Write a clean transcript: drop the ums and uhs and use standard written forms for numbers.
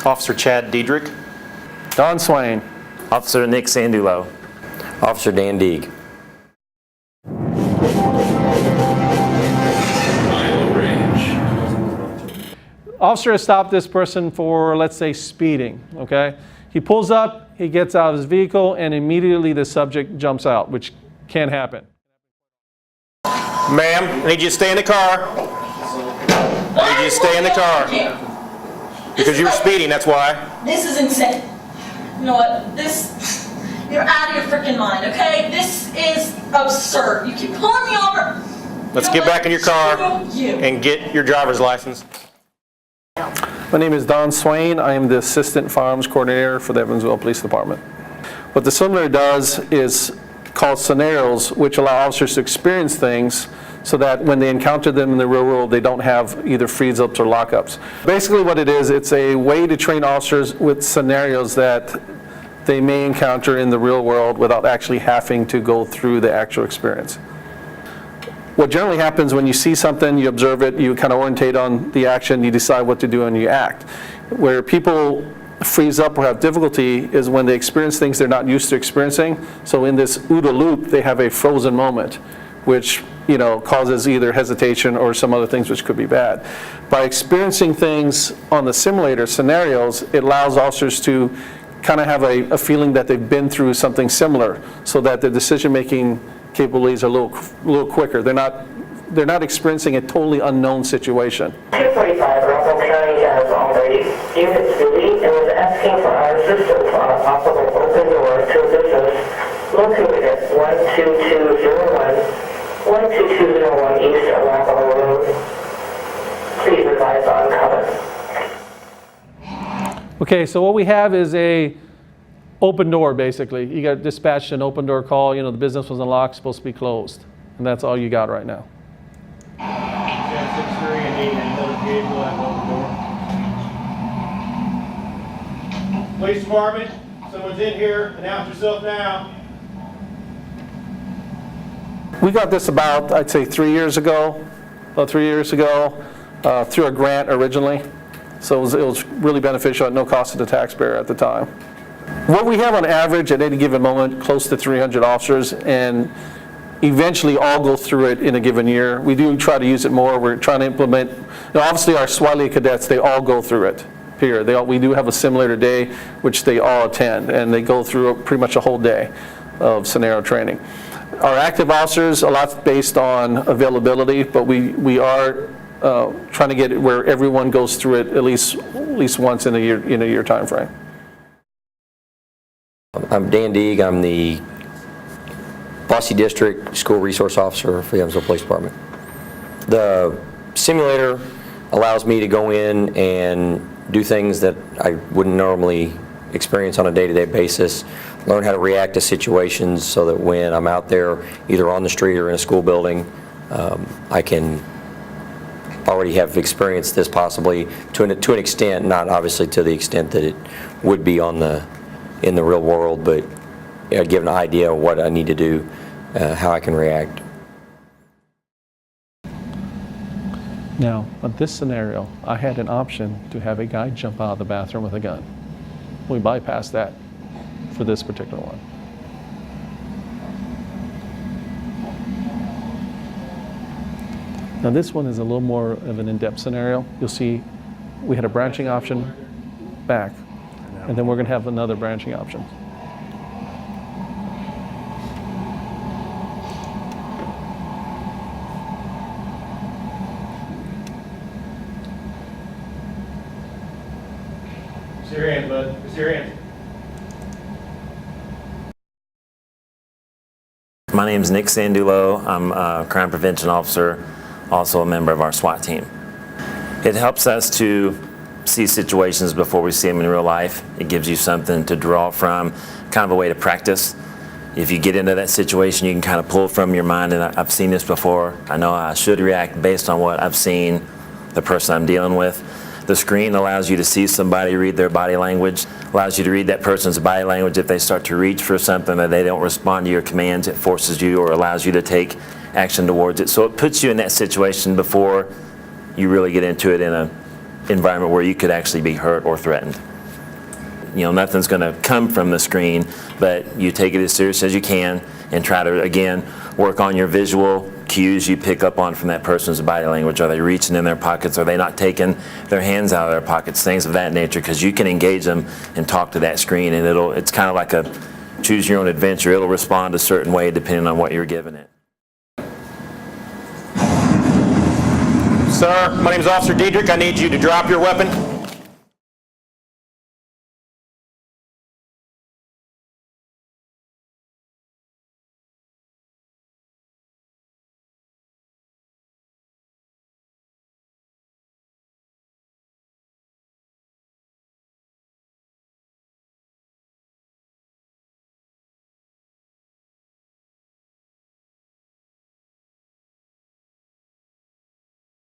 Officer Chad Diedrich. Don Swain. Officer Nick Sandullo. Officer Dan Deeg. Officer has stopped this person for, let's say, speeding, okay? He pulls up, he gets out of his vehicle, and immediately the subject jumps out, which can happen. Ma'am, I need you to stay in the car. I need you to stay in the car. Because you were speeding, that's why. This is insane. You know what? You're out of your freaking mind, okay? This is absurd. You keep pulling me over. Let's get back in your car and get your driver's license. My name is Don Swain. I am the Assistant Firearms Coordinator for the Evansville Police Department. What the simulator does is called scenarios, which allow officers to experience things so that when they encounter them in the real world, they don't have either freeze-ups or lockups. Basically what it is, it's a way to train officers with scenarios that they may encounter in the real world without actually having to go through the actual experience. What generally happens when you see something, you observe it, you kind of orientate on the action, you decide what to do, and you act. Where people freeze up or have difficulty is when they experience things they're not used to experiencing. So in this OODA loop, they have a frozen moment, which causes either hesitation or some other things which could be bad. By experiencing things on the simulator scenarios, it allows officers to kind of have a feeling that they've been through something similar, so that the decision-making capabilities are a little quicker. They're not experiencing a totally unknown situation. 245 Russell County has all the units busy and was asking for our assistance on a possible open door to a business located at 12201 East Arapahoe Road. Please advise on cover. Okay, so what we have is a open door, basically. You got dispatched an open door call, the business was unlocked, supposed to be closed. And that's all you got right now. Police department, someone's in here, announce yourself now. We got this about, I'd say 3 years ago, through a grant originally. So it was really beneficial at no cost to the taxpayer at the time. What we have on average at any given moment, close to 300 officers, and eventually all go through it in a given year. We do try to use it more. We're trying to implement, obviously our SWAT cadets, they all go through it, period. We do have a simulator day, which they all attend, and they go through pretty much a whole day of scenario training. Our active officers, a lot's based on availability, but we are trying to get it where everyone goes through it at least once in a year time frame. I'm Dan Deeg. I'm the Bosse District School Resource Officer for the Evansville Police Department. The simulator allows me to go in and do things that I wouldn't normally experience on a day-to-day basis, learn how to react to situations so that when I'm out there, either on the street or in a school building, I can already have experienced this possibly to an extent, not obviously to the extent that it would be in the real world, but give an idea of what I need to do, how I can react. Now, on this scenario, I had an option to have a guy jump out of the bathroom with a gun. We bypassed that for this particular one. Now this one is a little more of an in-depth scenario. You'll see we had a branching option back, and then we're going to have another branching option. See your hands, bud. See your hands. My name is Nick Sandullo. I'm a crime prevention officer, also a member of our SWAT team. It helps us to see situations before we see them in real life. It gives you something to draw from, kind of a way to practice. If you get into that situation, you can kind of pull from your mind, and I've seen this before. I know I should react based on what I've seen the person I'm dealing with. The screen allows you to see somebody, read their body language, allows you to read that person's body language. If they start to reach for something that they don't respond to your commands, it forces you or allows you to take action towards it. So it puts you in that situation before you really get into it in an environment where you could actually be hurt or threatened. nothing's going to come from the screen, but you take it as serious as you can and try to, again, work on your visual cues you pick up on from that person's body language. Are they reaching in their pockets? Are they not taking their hands out of their pockets? Things of that nature, because you can engage them and talk to that screen, and it's kind of like a choose your own adventure. It'll respond a certain way depending on what you're giving it. Sir, my name is Officer Deeg. I need you to drop your weapon.